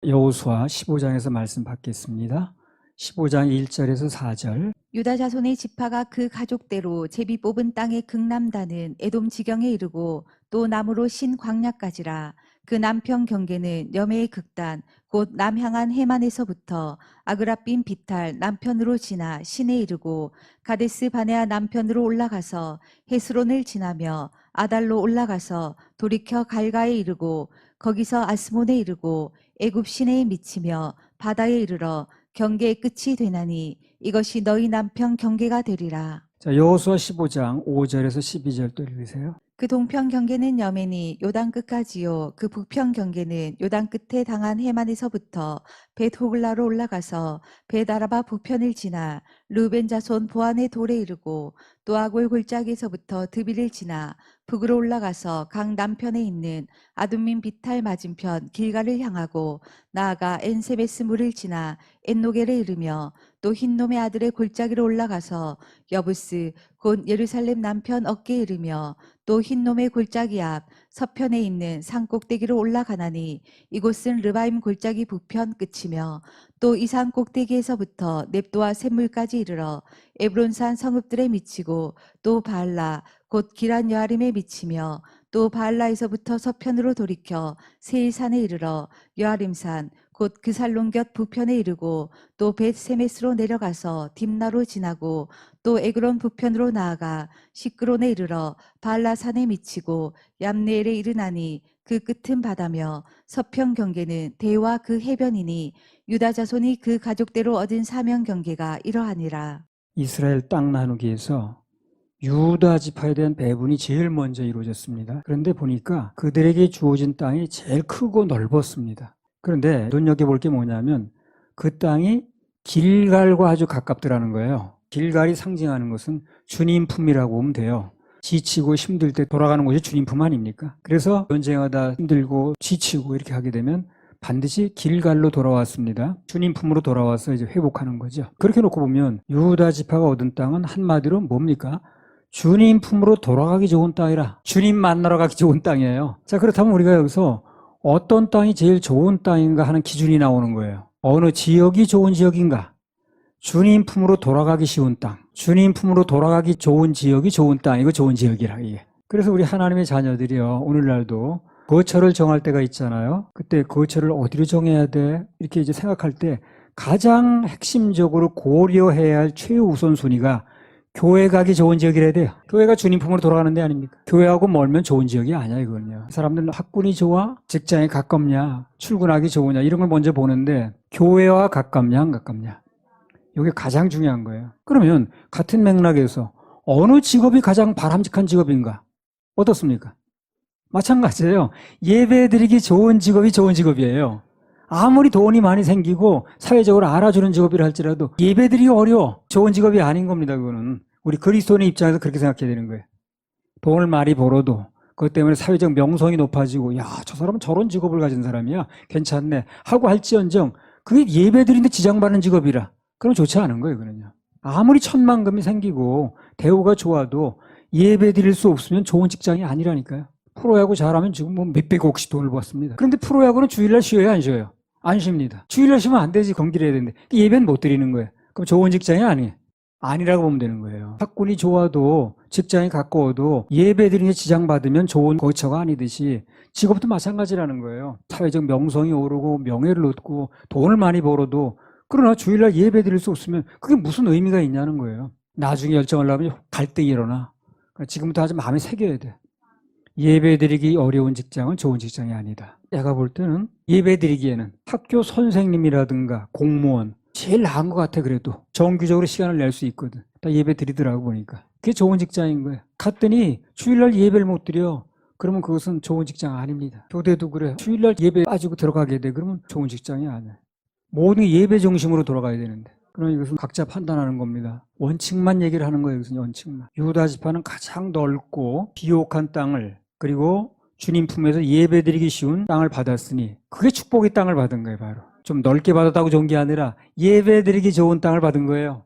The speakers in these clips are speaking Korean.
여호수아 15장에서 말씀 받겠습니다. 15장 1절에서 4절. 유다 자손의 지파가 그 가족대로 제비 뽑은 땅의 극남단은 에돔 지경에 이르고 또 남으로 신 광야까지라. 그 남편 경계는 여매의 극단 곧 남향한 해만에서부터 아그라빔 비탈 남편으로 지나 신에 이르고 가데스 바네아 남편으로 올라가서 헤스론을 지나며 아달로 올라가서 돌이켜 갈가에 이르고 거기서 아스몬에 이르고 애굽 시내에 미치며 바다에 이르러 경계의 끝이 되나니 이것이 너희 남편 경계가 되리라. 자, 여호수아 15장 5절에서 12절 또 읽으세요. 그 동편 경계는 여멘이 요단 끝까지요. 그 북편 경계는 요단 끝에 당한 해만에서부터 벳호글라로 올라가서 벳아라바 북편을 지나 르벤 자손 보안의 돌에 이르고 또 아골 골짜기에서부터 드비를 지나 북으로 올라가서 강 남편에 있는 아둠민 비탈 맞은편 길가를 향하고 나아가 엔세베스 물을 지나 엔노겔에 이르며 또 흰놈의 아들의 골짜기로 올라가서 여부스 곧 예루살렘 남편 어깨에 이르며 또 흰놈의 골짜기 앞 서편에 있는 산 꼭대기로 올라가나니 이곳은 르바임 골짜기 북편 끝이며 또 이 산 꼭대기에서부터 넵도와 샘물까지 이르러 에브론산 성읍들에 미치고 또 바알라 곧 기란 여아림에 미치며 또 바알라에서부터 서편으로 돌이켜 세일산에 이르러 여아림산 곧 그 살론 곁 북편에 이르고 또 벳세메스로 내려가서 딥나로 지나고 또 에그론 북편으로 나아가 시크론에 이르러 바알라산에 미치고 얌네엘에 이르나니 그 끝은 바다며 서편 경계는 대와 그 해변이니 유다 자손이 그 가족대로 얻은 사명 경계가 이러하니라. 이스라엘 땅 나누기에서 유다 지파에 대한 배분이 제일 먼저 이루어졌습니다. 그런데 보니까 그들에게 주어진 땅이 제일 크고 넓었습니다. 그런데 눈여겨볼 게 뭐냐면 그 땅이 길갈과 아주 가깝더라는 거예요. 길갈이 상징하는 것은 주님 품이라고 보면 돼요. 지치고 힘들 때 돌아가는 곳이 주님 품 아닙니까? 그래서 전쟁하다 힘들고 지치고 이렇게 하게 되면 반드시 길갈로 돌아왔습니다. 주님 품으로 돌아와서 이제 회복하는 거죠. 그렇게 놓고 보면 유다 지파가 얻은 땅은 한마디로 뭡니까? 주님 품으로 돌아가기 좋은 땅이라. 주님 만나러 가기 좋은 땅이에요. 자, 그렇다면 우리가 여기서 어떤 땅이 제일 좋은 땅인가 하는 기준이 나오는 거예요. 어느 지역이 좋은 지역인가? 주님 품으로 돌아가기 쉬운 땅. 주님 품으로 돌아가기 좋은 지역이 좋은 땅이고 좋은 지역이라 이게. 그래서 우리 하나님의 자녀들이요. 오늘날도 거처를 정할 때가 있잖아요. 그때 거처를 어디로 정해야 돼? 이렇게 이제 생각할 때 가장 핵심적으로 고려해야 할 최우선 순위가 교회 가기 좋은 지역이라야 돼요. 교회가 주님 품으로 돌아가는 데 아닙니까? 교회하고 멀면 좋은 지역이 아니야, 이거는요. 사람들은 학군이 좋아? 직장에 가깝냐? 출근하기 좋으냐? 이런 걸 먼저 보는데 교회와 가깝냐, 안 가깝냐? 이게 가장 중요한 거예요. 그러면 같은 맥락에서 어느 직업이 가장 바람직한 직업인가? 어떻습니까? 마찬가지예요. 예배드리기 좋은 직업이 좋은 직업이에요. 아무리 돈이 많이 생기고 사회적으로 알아주는 직업이라 할지라도 예배드리기 어려워. 좋은 직업이 아닌 겁니다. 그거는. 우리 그리스도인의 입장에서 그렇게 생각해야 되는 거예요. 돈을 많이 벌어도 그것 때문에 사회적 명성이 높아지고 야, 저 사람은 저런 직업을 가진 사람이야. 괜찮네. 하고 할지언정 그게 예배드리는데 지장받는 직업이라. 그럼 좋지 않은 거예요. 그거는요. 아무리 천만금이 생기고 대우가 좋아도 예배드릴 수 없으면 좋은 직장이 아니라니까요. 프로야구 잘하면 지금 뭐 몇백억씩 돈을 벌습니다. 그런데 프로야구는 주일날 쉬어요, 안 쉬어요? 안 쉽니다. 주일날 쉬면 안 되지. 경기를 해야 되는데 예배는 못 드리는 거예요. 그럼 좋은 직장이 아니에요. 아니라고 보면 되는 거예요. 학군이 좋아도 직장이 가까워도 예배 드리는 데 지장받으면 좋은 거처가 아니듯이 직업도 마찬가지라는 거예요. 사회적 명성이 오르고 명예를 얻고 돈을 많이 벌어도 그러나 주일날 예배 드릴 수 없으면 그게 무슨 의미가 있냐는 거예요. 나중에 열정을 하면 갈등이 일어나. 지금부터 아주 마음에 새겨야 돼. 예배드리기 어려운 직장은 좋은 직장이 아니다. 내가 볼 때는 예배드리기에는 학교 선생님이라든가 공무원 제일 나은 것 같아. 그래도 정규적으로 시간을 낼 수 있거든. 다 예배드리더라고 보니까. 그게 좋은 직장인 거야. 갔더니 주일날 예배를 못 드려. 그러면 그것은 좋은 직장 아닙니다. 교대도 그래. 주일날 예배 빠지고 들어가게 돼. 그러면 좋은 직장이 아니야. 모든 게 예배 중심으로 돌아가야 되는데. 그럼 이것은 각자 판단하는 겁니다. 원칙만 얘기를 하는 거예요. 이것은 원칙만. 유다 지파는 가장 넓고 비옥한 땅을 그리고 주님 품에서 예배드리기 쉬운 땅을 받았으니 그게 축복의 땅을 받은 거예요. 바로 좀 넓게 받았다고 좋은 게 아니라 예배드리기 좋은 땅을 받은 거예요.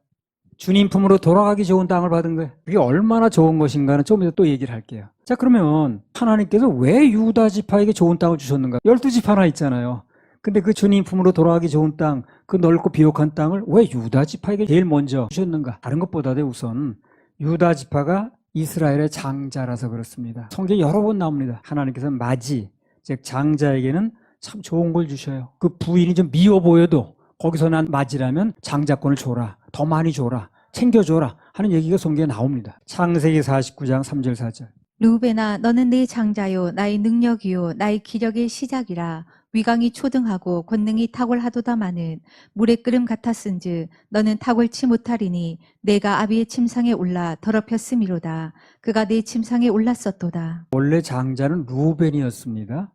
주님 품으로 돌아가기 좋은 땅을 받은 거예요. 그게 얼마나 좋은 것인가는 좀 이따 또 얘기를 할게요. 자, 그러면 하나님께서 왜 유다 지파에게 좋은 땅을 주셨는가? 12지파나 있잖아요. 근데 그 주님 품으로 돌아가기 좋은 땅, 그 넓고 비옥한 땅을 왜 유다 지파에게 제일 먼저 주셨는가? 다른 것보다도 우선 유다 지파가 이스라엘의 장자라서 그렇습니다. 성경에 여러 번 나옵니다. 하나님께서 맞이, 즉 장자에게는 참 좋은 걸 주셔요. 그 부인이 좀 미워 보여도 거기서 난 맞이라면 장자권을 줘라, 더 많이 줘라, 챙겨줘라 하는 얘기가 성경에 나옵니다. 창세기 49장 3절 4절. 루벤아 너는 내 장자요 나의 능력이요 나의 기력의 시작이라. 위강이 초등하고 권능이 탁월하도다마는 물의 끓음 같았은즉 너는 탁월치 못하리니 내가 아비의 침상에 올라 더럽혔음이로다. 그가 내 침상에 올랐었도다. 원래 장자는 루벤이었습니다.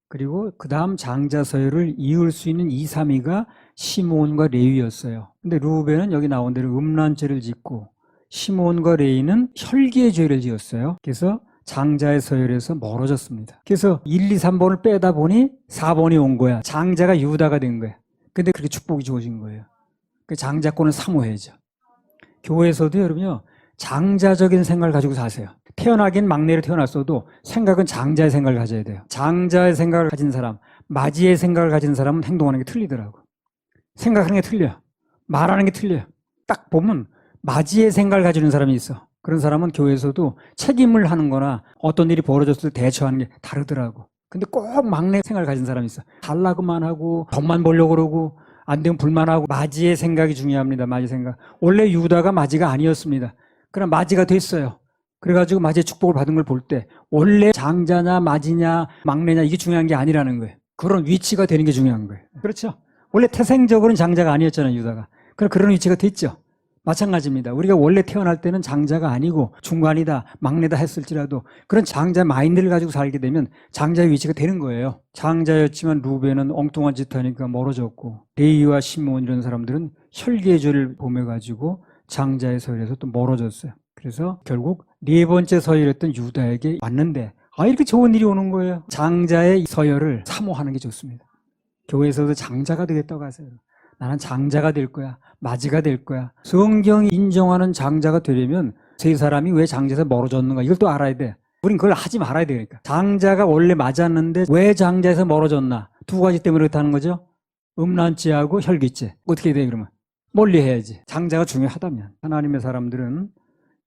그리고 그 다음 장자 서열을 이을 수 있는 2, 3위가 시므온과 레위였어요. 근데 루벤은 여기 나온 대로 음란죄를 짓고 시므온과 레위는 혈기의 죄를 지었어요. 그래서 장자의 서열에서 멀어졌습니다. 그래서 1, 2, 3번을 빼다 보니 4번이 온 거야. 장자가 유다가 된 거야. 근데 그렇게 축복이 주어진 거예요. 그 장자권을 사모해야죠. 교회에서도 여러분요, 장자적인 생각을 가지고 사세요. 태어나긴 막내로 태어났어도 생각은 장자의 생각을 가져야 돼요. 장자의 생각을 가진 사람, 맞이의 생각을 가진 사람은 행동하는 게 틀리더라고. 생각하는 게 틀려. 말하는 게 틀려요. 딱 보면 맞이의 생각을 가지는 사람이 있어. 그런 사람은 교회에서도 책임을 하는 거나 어떤 일이 벌어졌을 때 대처하는 게 다르더라고. 근데 꼭 막내 생각을 가진 사람이 있어. 달라고만 하고 돈만 벌려고 그러고 안 되면 불만하고. 맞이의 생각이 중요합니다. 맞이 생각. 원래 유다가 맞이가 아니었습니다. 그럼 맞이가 됐어요. 그래가지고 맞이의 축복을 받은 걸 볼 때 원래 장자냐 맞이냐 막내냐 이게 중요한 게 아니라는 거예요. 그런 위치가 되는 게 중요한 거예요. 그렇죠? 원래 태생적으로는 장자가 아니었잖아요, 유다가. 그런 위치가 됐죠. 마찬가지입니다. 우리가 원래 태어날 때는 장자가 아니고 중간이다, 막내다 했을지라도 그런 장자 마인드를 가지고 살게 되면 장자의 위치가 되는 거예요. 장자였지만 루벤은 엉뚱한 짓 하니까 멀어졌고, 레위와 시므온 이런 사람들은 혈기의 죄를 범해가지고 장자의 서열에서 또 멀어졌어요. 그래서 결국 네 번째 서열이었던 유다에게 왔는데 이렇게 좋은 일이 오는 거예요. 장자의 서열을 사모하는 게 좋습니다. 교회에서도 장자가 되겠다고 하세요. 나는 장자가 될 거야. 맞이가 될 거야. 성경이 인정하는 장자가 되려면 세 사람이 왜 장자에서 멀어졌는가 이걸 또 알아야 돼. 우린 그걸 하지 말아야 되니까. 장자가 원래 맞았는데 왜 장자에서 멀어졌나? 두 가지 때문에 그렇다는 거죠. 음란죄하고 혈기죄. 어떻게 돼 그러면? 멀리 해야지. 장자가 중요하다면. 하나님의 사람들은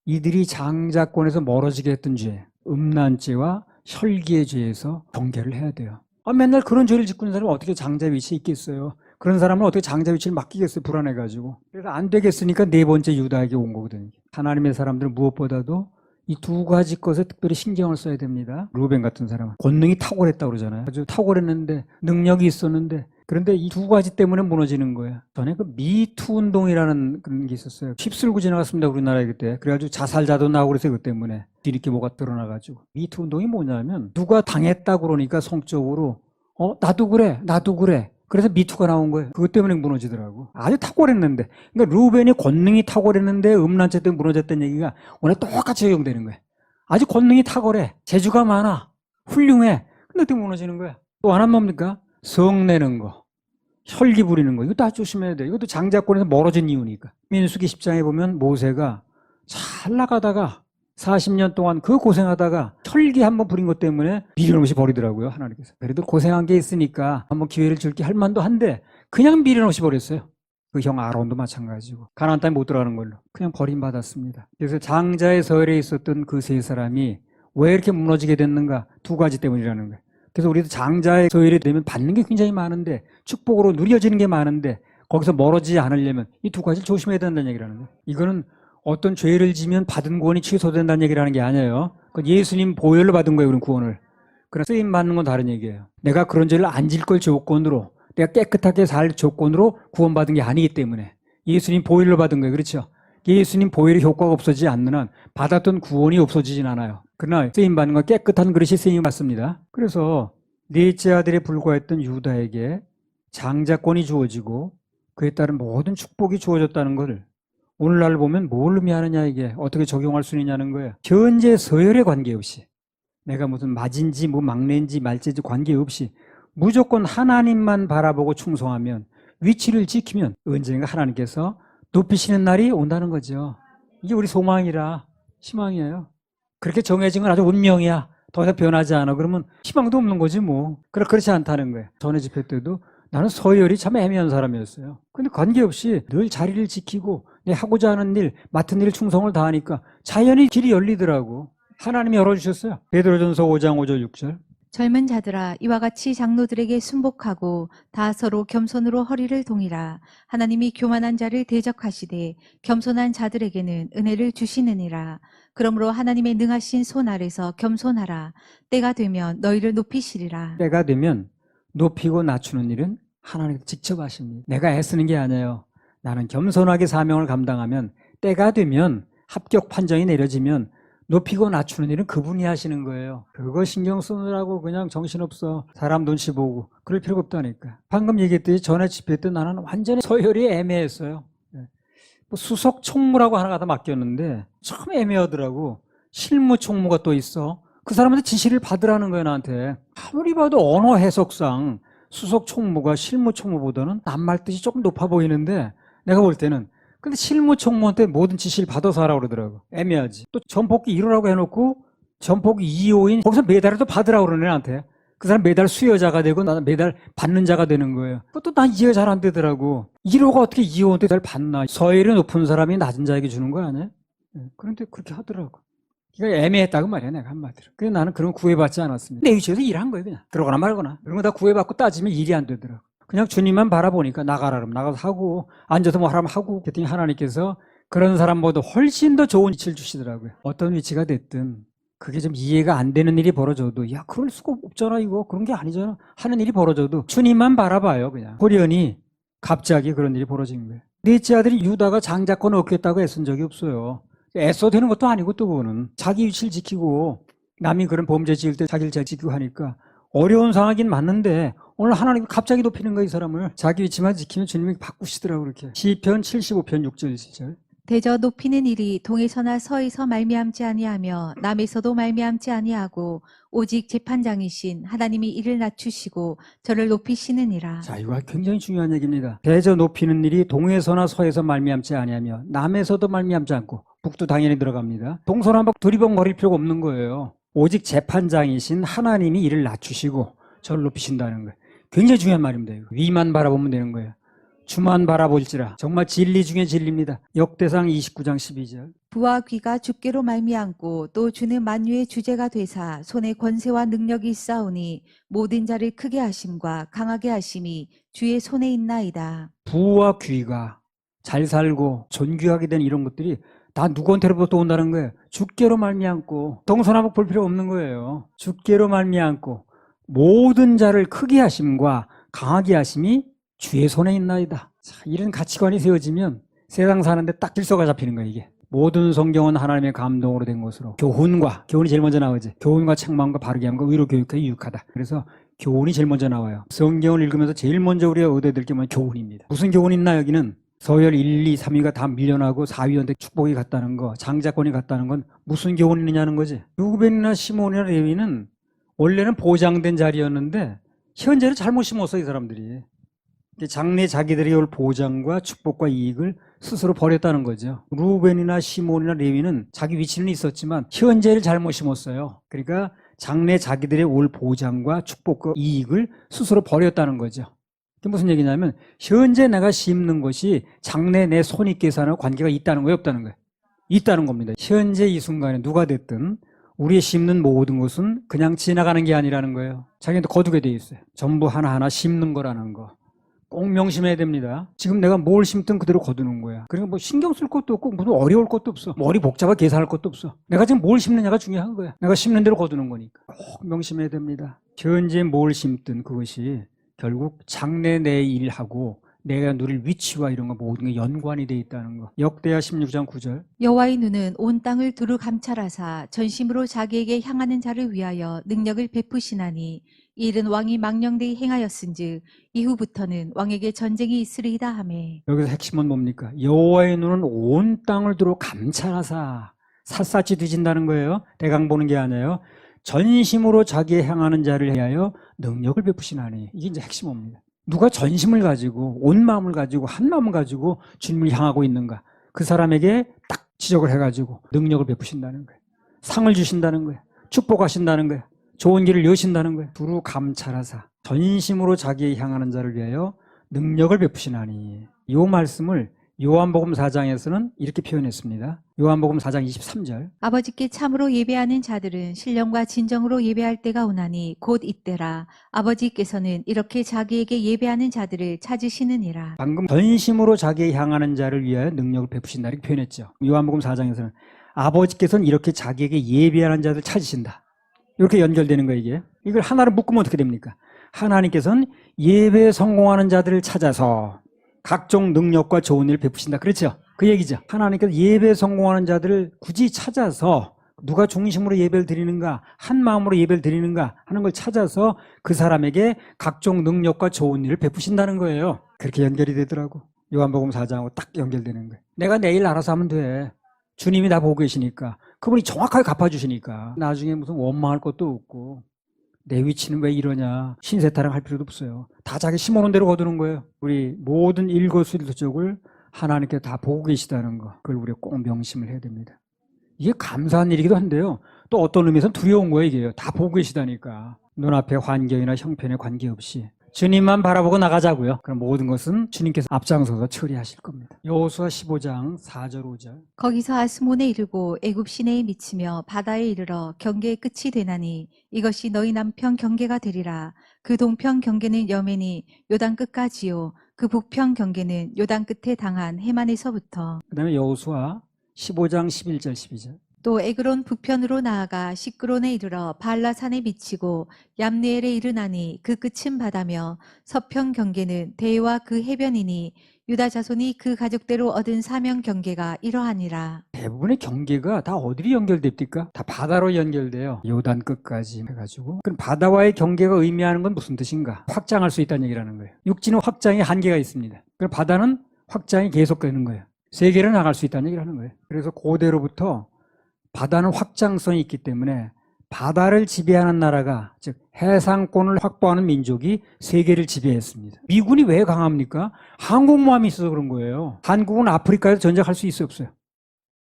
이들이 장자권에서 멀어지게 했던 죄, 음란죄와 혈기의 죄에서 경계를 해야 돼요. 맨날 그런 죄를 짓고 있는 사람은 어떻게 장자 위치에 있겠어요? 그런 사람은 어떻게 장자 위치를 맡기겠어요? 불안해가지고. 그래서 안 되겠으니까 네 번째 유다에게 온 거거든요. 하나님의 사람들은 무엇보다도 이 두 가지 것에 특별히 신경을 써야 됩니다. 루벤 같은 사람은 권능이 탁월했다고 그러잖아요. 아주 탁월했는데 능력이 있었는데 그런데 이 두 가지 때문에 무너지는 거예요. 전에 그 미투 운동이라는 그런 게 있었어요. 휩쓸고 지나갔습니다. 우리나라에 그때. 그래가지고 자살자도 나오고 그래서 그것 때문에 뒤늦게 뭐가 드러나가지고. 미투 운동이 뭐냐면 누가 당했다고 그러니까 성적으로 나도 그래 나도 그래. 그래서 미투가 나온 거예요. 그것 때문에 무너지더라고. 아주 탁월했는데. 그러니까 루벤이 권능이 탁월했는데 음란죄 때문에 무너졌다는 얘기가 오늘 똑같이 적용되는 거예요. 아주 권능이 탁월해. 재주가 많아. 훌륭해. 근데 어떻게 무너지는 거야? 또 하나 뭡니까? 성내는 거. 혈기 부리는 거. 이것도 아주 조심해야 돼. 이것도 장자권에서 멀어진 이유니까. 민수기 10장에 보면 모세가 잘 나가다가 40년 동안 그 고생하다가 혈기 한번 부린 것 때문에 미련없이 버리더라고요, 하나님께서. 그래도 고생한 게 있으니까 한번 기회를 줄게 할 만도 한데 그냥 미련없이 버렸어요. 그 형 아론도 마찬가지고. 가나안 땅에 못 들어가는 걸로 그냥 버림받았습니다. 그래서 장자의 서열에 있었던 그 세 사람이 왜 이렇게 무너지게 됐는가? 두 가지 때문이라는 거예요. 그래서 우리도 장자의 서열이 되면 받는 게 굉장히 많은데 축복으로 누려지는 게 많은데 거기서 멀어지지 않으려면 이 두 가지를 조심해야 된다는 얘기라는 거예요. 이거는 어떤 죄를 지면 받은 구원이 취소된다는 얘기를 하는 게 아니에요. 예수님 보혈로 받은 거예요, 그런 구원을. 그러나 쓰임 받는 건 다른 얘기예요. 내가 그런 죄를 안 질 걸 조건으로, 내가 깨끗하게 살 조건으로 구원받은 게 아니기 때문에 예수님 보혈로 받은 거예요. 그렇죠? 예수님 보혈의 효과가 없어지지 않는 한 받았던 구원이 없어지진 않아요. 그러나 쓰임 받는 건 깨끗한 그릇이 쓰임 받습니다. 그래서 넷째 아들에 불과했던 유다에게 장자권이 주어지고 그에 따른 모든 축복이 주어졌다는 것을 오늘날 보면 뭘 의미하느냐, 이게 어떻게 적용할 수 있냐는 거예요. 현재 서열에 관계없이 내가 무슨 맞인지 뭐 막내인지 말제인지 관계없이 무조건 하나님만 바라보고 충성하면, 위치를 지키면 언젠가 하나님께서 높이시는 날이 온다는 거죠. 이게 우리 소망이라 희망이에요. 그렇게 정해진 건 아주 운명이야. 더 이상 변하지 않아. 그러면 희망도 없는 거지 뭐. 그렇지 않다는 거예요. 전에 집회 때도 나는 서열이 참 애매한 사람이었어요. 근데 관계없이 늘 자리를 지키고 내 하고자 하는 일, 맡은 일 충성을 다하니까 자연히 길이 열리더라고. 하나님이 열어주셨어요. 베드로전서 5장 5절 6절. 젊은 자들아 이와 같이 장로들에게 순복하고 다 서로 겸손으로 허리를 동이라. 하나님이 교만한 자를 대적하시되 겸손한 자들에게는 은혜를 주시느니라. 그러므로 하나님의 능하신 손 아래서 겸손하라. 때가 되면 너희를 높이시리라. 때가 되면 높이고 낮추는 일은 하나님께서 직접 하십니다. 내가 애쓰는 게 아니에요. 나는 겸손하게 사명을 감당하면 때가 되면 합격 판정이 내려지면 높이고 낮추는 일은 그분이 하시는 거예요. 그거 신경 쓰느라고 그냥 정신없어. 사람 눈치 보고. 그럴 필요가 없다니까. 방금 얘기했듯이 전에 집회 때 나는 완전히 서열이 애매했어요. 뭐 수석 총무라고 하나가 다 맡겼는데 참 애매하더라고. 실무 총무가 또 있어. 그 사람한테 지시를 받으라는 거예요, 나한테. 아무리 봐도 언어 해석상 수석 총무가 실무 총무보다는 낱말 뜻이 조금 높아 보이는데 내가 볼 때는 근데 실무 총무한테 모든 지시를 받아서 하라고 그러더라고. 애매하지. 또 전폭기 1호라고 해놓고 전폭기 2호인 거기서 메달을 또 받으라고 그러네, 나한테. 그 사람 매달 수여자가 되고 나는 매달 받는 자가 되는 거예요. 그것도 난 이해가 잘 안 되더라고. 1호가 어떻게 2호한테 매달 받나. 서열이 높은 사람이 낮은 자에게 주는 거 아니야? 그런데 그렇게 하더라고. 그러니까 애매했다고 말이야, 내가 한마디로. 그래서 나는 그런 거 구애받지 않았습니다. 내 위치에서 일한 거예요, 그냥. 들어가나 말거나. 그런 거 다 구애받고 따지면 일이 안 되더라고. 그냥 주님만 바라보니까 나가라 그러면 나가서 하고 앉아서 뭐 하라면 하고 그랬더니 하나님께서 그런 사람보다 훨씬 더 좋은 위치를 주시더라고요. 어떤 위치가 됐든 그게 좀 이해가 안 되는 일이 벌어져도 야 그럴 수가 없잖아 이거 그런 게 아니잖아 하는 일이 벌어져도 주님만 바라봐요. 그냥 호련히 갑자기 그런 일이 벌어진 거예요. 넷째 아들이 유다가 장자권 얻겠다고 애쓴 적이 없어요. 애써 되는 것도 아니고 또 그거는 자기 위치를 지키고 남이 그런 범죄 지을 때 자기를 잘 지키고 하니까 어려운 상황이긴 맞는데 오늘 하나님이 갑자기 높이는 거야 이 사람을. 자기 위치만 지키면 주님이 바꾸시더라고 그렇게. 시편 75편 6절 7절. 대저 높이는 일이 동에서나 서에서 말미암지 아니하며 남에서도 말미암지 아니하고 오직 재판장이신 하나님이 이를 낮추시고 저를 높이시느니라. 자, 이거 굉장히 중요한 얘기입니다. 대저 높이는 일이 동에서나 서에서 말미암지 아니하며 남에서도 말미암지 않고 북도 당연히 들어갑니다. 동서남북 두리번거릴 필요가 없는 거예요. 오직 재판장이신 하나님이 이를 낮추시고 저를 높이신다는 거예요. 굉장히 중요한 말입니다. 이거. 위만 바라보면 되는 거예요. 주만 바라볼지라. 정말 진리 중에 진리입니다. 역대상 29장 12절. 부와 귀가 주께로 말미암고 또 주는 만유의 주제가 되사 손에 권세와 능력이 있사오니 모든 자를 크게 하심과 강하게 하심이 주의 손에 있나이다. 부와 귀가 잘 살고 존귀하게 된 이런 것들이 다 누구한테로부터 온다는 거예요. 주께로 말미암고 동서남북 볼 필요 없는 거예요. 주께로 말미암고 모든 자를 크게 하심과 강하게 하심이 주의 손에 있나이다. 자, 이런 가치관이 세워지면 세상 사는데 딱 질서가 잡히는 거예요. 이게 모든 성경은 하나님의 감동으로 된 것으로 교훈이 제일 먼저 나오지. 교훈과 책망과 바르게 함과 의로 교육하기 유익하다. 그래서 교훈이 제일 먼저 나와요. 성경을 읽으면서 제일 먼저 우리가 얻어야 될 게 뭐냐 교훈입니다. 무슨 교훈이 있나 여기는 서열 1, 2, 3위가 다 밀려나고 4위한테 축복이 갔다는 거, 장자권이 갔다는 건 무슨 교훈이 있느냐는 거지. 루벤이나 시몬이나 레위는 원래는 보장된 자리였는데 현재는 잘못 심었어 이 사람들이. 장래 자기들이 올 보장과 축복과 이익을 스스로 버렸다는 거죠. 루벤이나 시몬이나 레위는 자기 위치는 있었지만 현재를 잘못 심었어요. 그러니까 장래 자기들의 올 보장과 축복과 이익을 스스로 버렸다는 거죠. 그게 무슨 얘기냐면 현재 내가 심는 것이 장래 내 손익계산하고 관계가 있다는 거예요, 없다는 거예요? 있다는 겁니다. 현재 이 순간에 누가 됐든 우리의 심는 모든 것은 그냥 지나가는 게 아니라는 거예요. 자기한테 거두게 돼 있어요. 전부 하나하나 심는 거라는 거. 꼭 명심해야 됩니다. 지금 내가 뭘 심든 그대로 거두는 거야. 그러니까 뭐 신경 쓸 것도 없고 무슨 어려울 것도 없어. 머리 복잡하게 계산할 것도 없어. 내가 지금 뭘 심느냐가 중요한 거야. 내가 심는 대로 거두는 거니까. 꼭 명심해야 됩니다. 현재 뭘 심든 그것이 결국 장래 내 일하고 내가 누릴 위치와 이런 거 모든 게 연관이 돼 있다는 거. 역대하 16장 9절. 여호와의 눈은 온 땅을 두루 감찰하사 전심으로 자기에게 향하는 자를 위하여 능력을 베푸시나니 이 일은 왕이 망령되이 행하였은즉 이후부터는 왕에게 전쟁이 있으리이다 하매. 여기서 핵심은 뭡니까? 여호와의 눈은 온 땅을 두루 감찰하사 샅샅이 뒤진다는 거예요. 대강 보는 게 아니에요. 전심으로 자기의 향하는 자를 위하여 능력을 베푸시나니. 이게 이제 핵심입니다. 누가 전심을 가지고 온 마음을 가지고 한 마음을 가지고 주님을 향하고 있는가? 그 사람에게 딱 지적을 해가지고 능력을 베푸신다는 거예요. 상을 주신다는 거예요. 축복하신다는 거예요. 좋은 길을 여신다는 거예요. 두루 감찰하사 전심으로 자기에 향하는 자를 위하여 능력을 베푸시나니. 이 말씀을 요한복음 4장에서는 이렇게 표현했습니다. 요한복음 4장 23절. 아버지께 참으로 예배하는 자들은 신령과 진정으로 예배할 때가 오나니 곧 이때라. 아버지께서는 이렇게 자기에게 예배하는 자들을 찾으시느니라. 방금 전심으로 자기에 향하는 자를 위하여 능력을 베푸신다 이렇게 표현했죠. 요한복음 4장에서는 아버지께서는 이렇게 자기에게 예배하는 자들 찾으신다. 이렇게 연결되는 거예요, 이게. 이걸 하나로 묶으면 어떻게 됩니까? 하나님께서는 예배에 성공하는 자들을 찾아서 각종 능력과 좋은 일을 베푸신다. 그렇죠? 그 얘기죠. 하나님께서 예배에 성공하는 자들을 굳이 찾아서 누가 중심으로 예배를 드리는가, 한 마음으로 예배를 드리는가 하는 걸 찾아서 그 사람에게 각종 능력과 좋은 일을 베푸신다는 거예요. 그렇게 연결이 되더라고. 요한복음 4장하고 딱 연결되는 거예요. 내가 내일 알아서 하면 돼. 주님이 나 보고 계시니까. 그분이 정확하게 갚아주시니까. 나중에 무슨 원망할 것도 없고 내 위치는 왜 이러냐 신세타령 할 필요도 없어요. 다 자기 심어놓은 대로 거두는 거예요. 우리 모든 일거수일투족을 하나님께 다 보고 계시다는 거, 그걸 우리가 꼭 명심을 해야 됩니다. 이게 감사한 일이기도 한데요, 또 어떤 의미에서는 두려운 거예요. 이게 다 보고 계시다니까. 눈앞의 환경이나 형편에 관계없이 주님만 바라보고 나가자고요. 그럼 모든 것은 주님께서 앞장서서 처리하실 겁니다. 여호수아 15장 4절 5절. 거기서 아스몬에 이르고 애굽 시내에 미치며 바다에 이르러 경계의 끝이 되나니 이것이 너희 남편 경계가 되리라. 그 동편 경계는 여멘이 요단 끝까지요. 그 북편 경계는 요단 끝에 당한 해만에서부터. 그 다음에 여호수아 15장 11절 12절. 또 에그론 북편으로 나아가 시끄론에 이르러 발라산에 미치고 얌느엘에 이르나니 그 끝은 바다며 서편 경계는 대와 그 해변이니 유다 자손이 그 가족대로 얻은 사명 경계가 이러하니라. 대부분의 경계가 다 어디로 연결됩니까? 다 바다로 연결돼요. 요단 끝까지 해가지고. 그럼 바다와의 경계가 의미하는 건 무슨 뜻인가? 확장할 수 있다는 얘기라는 거예요. 육지는 확장의 한계가 있습니다. 그럼 바다는 확장이 계속되는 거예요. 세계로 나갈 수 있다는 얘기를 하는 거예요. 그래서 고대로부터 바다는 확장성이 있기 때문에 바다를 지배하는 나라가, 즉 해상권을 확보하는 민족이 세계를 지배했습니다. 미군이 왜 강합니까? 항공모함이 있어서 그런 거예요. 한국은 아프리카에서 전쟁할 수 있어요, 없어요?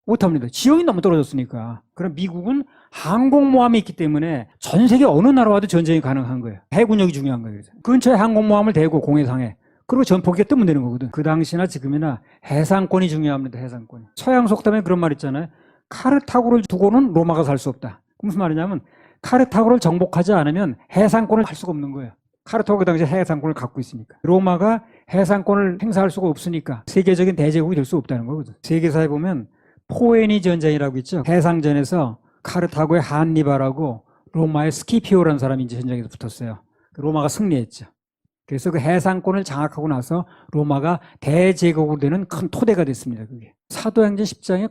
못합니다. 지형이 너무 떨어졌으니까. 그럼 미국은 항공모함이 있기 때문에 전 세계 어느 나라와도 전쟁이 가능한 거예요. 해군력이 중요한 거예요. 그래서 근처에 항공모함을 대고 공해상에, 그리고 전폭기가 뜨면 되는 거거든. 그 당시나 지금이나 해상권이 중요합니다. 해상권이. 서양 속담에 그런 말 있잖아요. 카르타고를 두고는 로마가 살 수 없다. 무슨 말이냐면 카르타고를 정복하지 않으면 해상권을 할 수가 없는 거예요. 카르타고 그 당시에 해상권을 갖고 있으니까. 로마가 해상권을 행사할 수가 없으니까 세계적인 대제국이 될 수 없다는 거거든. 세계사에 보면 포에니 전쟁이라고 있죠. 해상전에서 카르타고의 한니발하고 로마의 스키피오라는 사람이 이제 전쟁에서 붙었어요. 로마가 승리했죠. 그래서 그 해상권을 장악하고 나서 로마가 대제국으로 되는 큰 토대가 됐습니다. 그게. 사도행전 10장에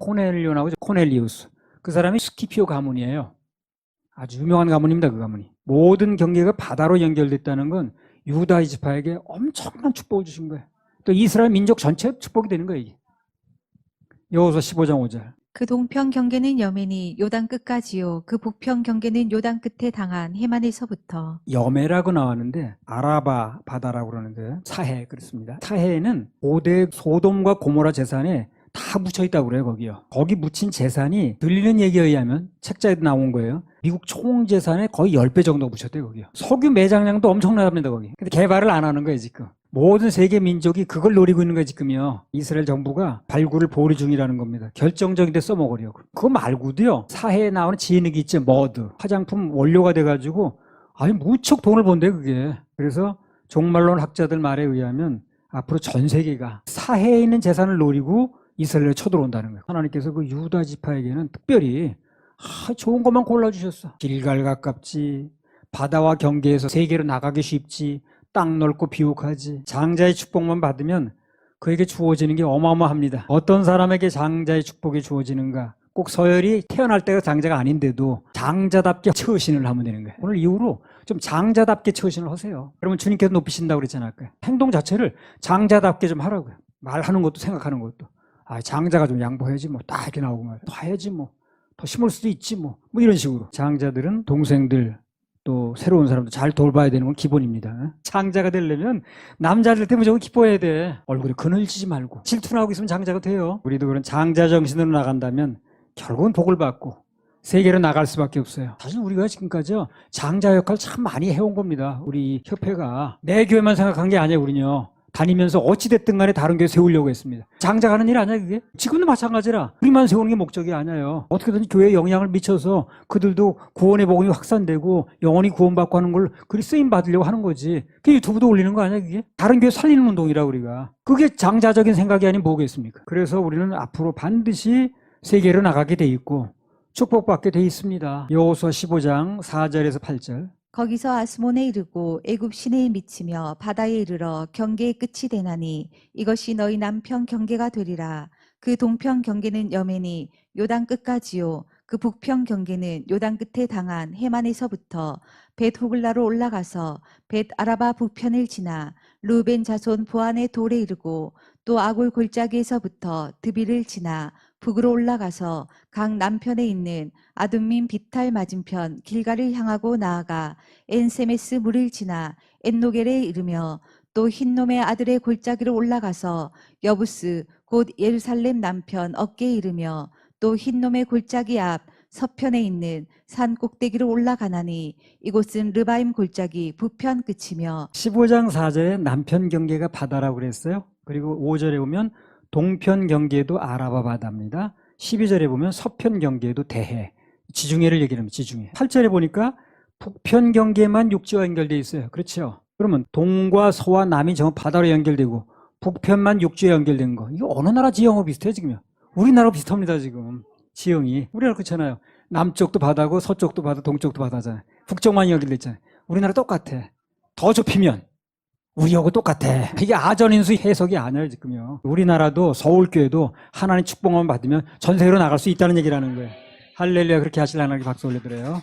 코넬리우스. 그 사람이 스키피오 가문이에요. 아주 유명한 가문입니다. 그 가문이. 모든 경계가 바다로 연결됐다는 건 유다 지파에게 엄청난 축복을 주신 거예요. 또 이스라엘 민족 전체에 축복이 되는 거예요. 이게. 여호수아 15장 5절. 그 동편 경계는 여멘이 요단 끝까지요. 그 북편 경계는 요단 끝에 당한 해만에서부터. 여메라고 나왔는데 아라바 바다라고 그러는데 사해 그렇습니다. 사해에는 고대 소돔과 고모라 재산에 다 묻혀 있다고 그래요. 거기요. 거기 묻힌 재산이 들리는 얘기에 의하면 책자에 나온 거예요. 미국 총 재산의 거의 10배 정도 묻혔대요. 거기요. 석유 매장량도 엄청납니다. 거기. 근데 개발을 안 하는 거예요. 지금. 모든 세계 민족이 그걸 노리고 있는 거예요. 지금요. 이스라엘 정부가 발굴을 보류 중이라는 겁니다. 결정적인 데 써먹으려고. 그거 말고도요. 사해에 나오는 진흙이 있죠. 머드. 화장품 원료가 돼가지고 아니 무척 돈을 번대요. 그게. 그래서 종말론 학자들 말에 의하면 앞으로 전 세계가 사해에 있는 재산을 노리고 이스라엘에 쳐들어온다는 거예요. 하나님께서 그 유다 지파에게는 특별히 좋은 것만 골라주셨어. 길갈 가깝지, 바다와 경계에서 세계로 나가기 쉽지, 땅 넓고 비옥하지. 장자의 축복만 받으면 그에게 주어지는 게 어마어마합니다. 어떤 사람에게 장자의 축복이 주어지는가? 꼭 서열이 태어날 때가 장자가 아닌데도 장자답게 처신을 하면 되는 거예요. 오늘 이후로 좀 장자답게 처신을 하세요. 그러면 주님께서 높이신다고 그랬잖아요. 행동 자체를 장자답게 좀 하라고요. 말하는 것도 생각하는 것도. 장자가 좀 양보해야지 뭐 딱 이렇게 나오고 말이야. 더 해야지 뭐. 더 심을 수도 있지 뭐 이런 식으로. 장자들은 동생들 또 새로운 사람도 잘 돌봐야 되는 건 기본입니다. 장자가 되려면 남자들 때문에 무조건 기뻐해야 돼. 얼굴에 그늘지지 말고 질투나고 있으면 장자가 돼요. 우리도 그런 장자 정신으로 나간다면 결국은 복을 받고 세계로 나갈 수밖에 없어요. 사실 우리가 지금까지요, 장자 역할 참 많이 해온 겁니다. 우리 협회가. 내 교회만 생각한 게 아니에요, 우리는요. 다니면서 어찌됐든 간에 다른 교회 세우려고 했습니다. 장자가 하는 일 아니야, 그게? 지금도 마찬가지라. 우리만 세우는 게 목적이 아니에요. 어떻게든 교회에 영향을 미쳐서 그들도 구원의 복음이 확산되고 영원히 구원받고 하는 걸 그리 쓰임 받으려고 하는 거지. 그게 유튜브도 올리는 거 아니야, 그게? 다른 교회 살리는 운동이라, 우리가. 그게 장자적인 생각이 아닌 뭐겠습니까? 그래서 우리는 앞으로 반드시 세계로 나가게 돼 있고 축복받게 돼 있습니다. 여호수아 15장 4절에서 8절. 거기서 아스몬에 이르고 애굽 시내에 미치며 바다에 이르러 경계의 끝이 되나니 이것이 너희 남편 경계가 되리라. 그 동편 경계는 여멘이 요단 끝까지요. 그 북편 경계는 요단 끝에 당한 해만에서부터 벳 호글라로 올라가서 벳 아라바 북편을 지나 루벤 자손 보안의 돌에 이르고 또 아골 골짜기에서부터 드비를 지나 북으로 올라가서 강 남편에 있는 아둠민 비탈 맞은편 길가를 향하고 나아가 엔세메스 물을 지나 엔노겔에 이르며 또 흰놈의 아들의 골짜기로 올라가서 여부스 곧 예루살렘 남편 어깨에 이르며 또 흰놈의 골짜기 앞 서편에 있는 산 꼭대기로 올라가나니 이곳은 르바임 골짜기 북편 끝이며 15장 4절에 남편 경계가 바다라고 그랬어요. 그리고 5절에 보면 동편 경계도 아라바 바다입니다. 12절에 보면 서편 경계도 대해. 지중해를 얘기합니다. 지중해. 8절에 보니까 북편 경계만 육지와 연결되어 있어요. 그렇죠? 그러면 동과 서와 남이 전부 바다로 연결되고 북편만 육지에 연결된 거. 이거 어느 나라 지형하고 비슷해요, 지금요? 우리나라하고 비슷합니다, 지금. 지형이. 우리나라 그렇잖아요. 남쪽도 바다고 서쪽도 바다, 동쪽도 바다잖아요. 북쪽만 연결돼 있잖아요. 우리나라 똑같아. 더 좁히면 우리하고 똑같아. 이게 아전인수 해석이 아니에요, 지금요. 우리나라도 서울교회도 하나님 축복만 받으면 전 세계로 나갈 수 있다는 얘기라는 거예요. 할렐루야, 그렇게 하시려는 박수 올려드려요.